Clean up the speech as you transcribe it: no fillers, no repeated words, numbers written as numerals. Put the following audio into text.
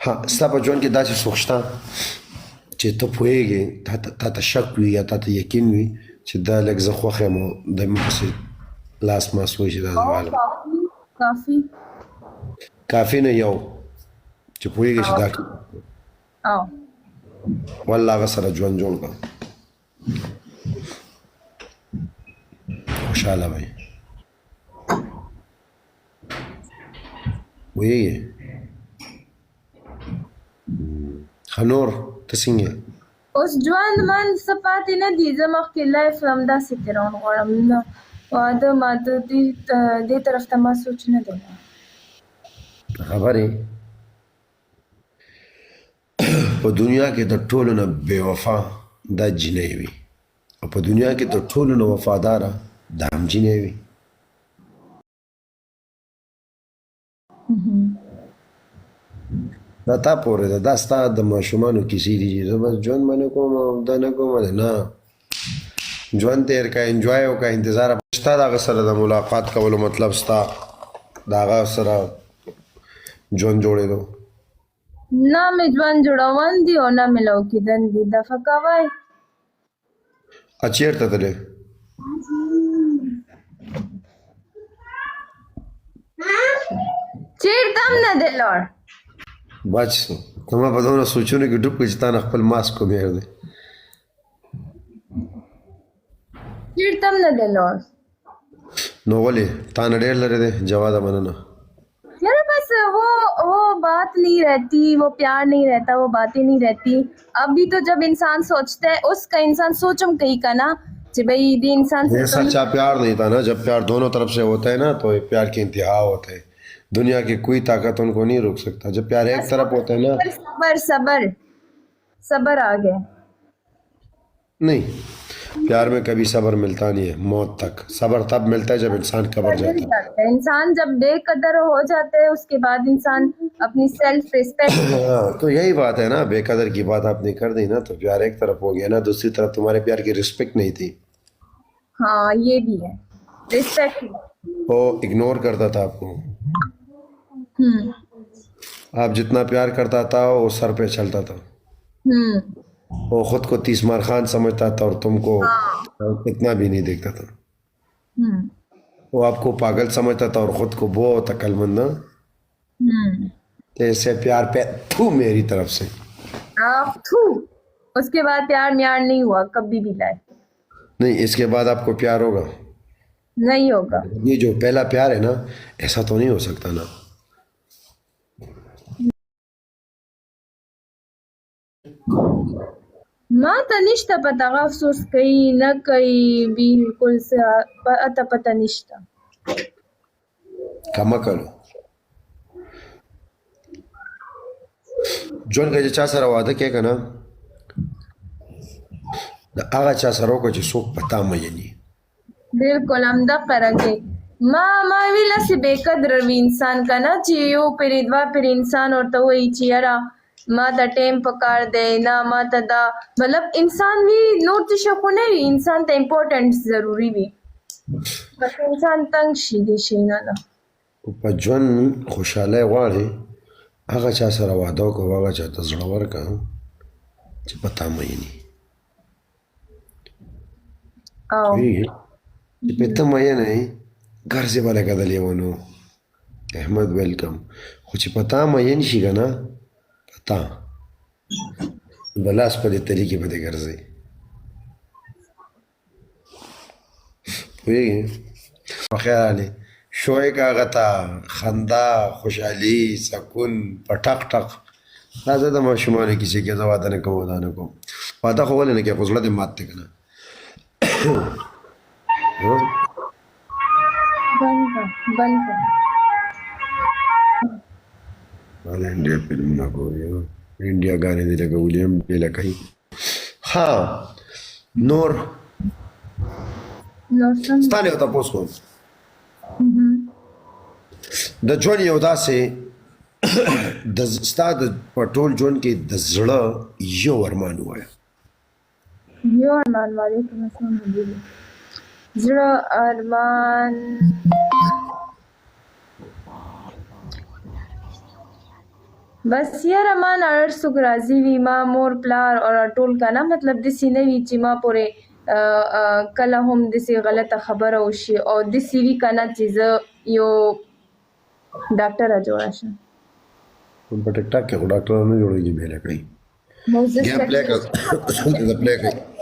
ها ستا په ژوند کې داسې څوک شته چې ته پوهېږې تا ته شک وي یا تا ته یقین وي چې دا لږ زه خوښ یم او د مې پسې لاس ماس وایي چې دا زه عالم کافی کافي نه یو چې پوهېږې چې دا او والله هغه سره ژوند جوړ کړه خوشحاله به یې پوهېږې ښه نور ته څنګه یې اوس ژوند من څه پاتې نه دي زه مخکې لایف همداسې تېرول غواړم نه واده ماده دې طرف ته ما سوچ نه دی خبرې په دنیا کې د ټولو نه بې وفا دا جینۍ وي او په دنیا کې د ټولو نه وفاداره دا هم جینۍ وي دا تا پورې ده دا ستا د ماشومانو کیسې دي چې زه بس ژوند به نه کوم او دا نه کوم نه ژوند تېر کړه انجوای وکړه انتظار شته د هغه سره د ملاقات کولو مطلب ستا د هغه سره ژوند جوړېدو نه مې ژوند جوړول دي او نه مې لو کېدل دي دفعه کوئ چېرته تللی چېرته هم نه دی لاړ بچ ته ما په دومره سوچونو کې ډوب کړې چې تا نه خپل ماسک کومېر دی چېرته هم نه دی لاړ نو ولې تا نه ډېر لرې دی جواده مننه यार बस वो बात नहीं रहती वो प्यार नहीं रहता वो बातें नहीं रहती अभी तो जब इंसान सोचता है उसका इंसान सोचम कहीं का ना कि भाई ये इंसान ये सच्चा प्यार नहीं था ना जब प्यार दोनों तरफ से होता है ना तो प्यार के इंतहा होते हैं दुनिया की कोई ताकत उनको नहीं रोक सकता जब प्यार एक तरफ होता है ना सबर सबर सबर आ गया नहीं प्यार में कभी सब्र मिलता नहीं है मौत तक सब्र तब मिलता है जब इंसान कब्र जाता है इंसान जब बेकदर हो जाते हैं उसके बाद इंसान अपनी सेल्फ रिस्पेक्ट तो यही बात है ना बेकदर की बात आपने कर दी ना तो प्यार एक तरफ हो गया ना दूसरी तरफ तुम्हारे प्यार की रिस्पेक्ट नहीं थी हाँ ये भी है रिस्पेक्ट वो इग्नोर करता था आपको आप जितना प्यार करता था वो सर पे चलता था वो खुद को तीसमार खान समझता था और तुमको इतना भी नहीं देखता था वो आपको पागल समझता था और खुद को बहुत अक्लमंद ऐसे प्यार पे थू मेरी तरफ से थू उसके बाद प्यार म्यार नहीं हुआ कभी भी लाए नहीं इसके बाद आपको प्यार होगा नहीं होगा ये जो पहला प्यार है ना ऐसा तो नहीं हो सकता ना ما ته نشته پته هغه افسوس کوي نه کوي بالکل څه پته نشته کما کړو جون کې چا سره واده کې کنه دا هغه چا سره وکړي چې څوک پتا مې نه بالکل همدغه رنګه ما ویله چې بېقدر وي انسان کنه چې یو پرې دوه پرې انسان ورته وایي چې یاره ما ته ټایم پکار دی نه ما ته دا مطلب انسان وي نور څه شی خو نه وي انسان ته امپورټنټ ضروري وي بس انسان تنګ شي دې شي نه ده په ژوند خوشحالی غواړې هغه چا سره واده وکړه هغه چا ته زړه ورکړه چې په تا مینې چې په ته مینه یې ګرځې به لکه د لیونو احمد ویلکم خو چې په تا مین شي که نه تا بلاس په دې طریقې به دې ګرځئ پوهېږې په خیال شوی که هغه ته خندا خوشحالي سکون په ټق ټق دا زه د ماشومانو کیسې کې زه واده نه کوم واده نه کوم واده خو ولې نه کوې خو زړه دې مات دی که نه बंद इंडिया फिल्म ना कोई इंडिया गाने दे लगा विलियम दे लगा ही हाँ नोर स्ताने होता पोस्को د ژوند یو داسې د ستا د په ټول ژوند کې د زړه یو ارمان ووایه یو ارمان وعلیکم السلام حبیبي زړه ارمان بس یاره ما نه هر څوک راضي وي ما مور پلار او ټول کنه مطلب داسې نه وي چې ما پورې کله هم داسې غلطه خبره وشي او داسې وي کنه چې زه یو ډاکټره جوړه شم. په ټیک ټاک کې خو ډاکټران نه جوړېږي بې لکړي نو زه ګیم پلی کړه د پلی کوي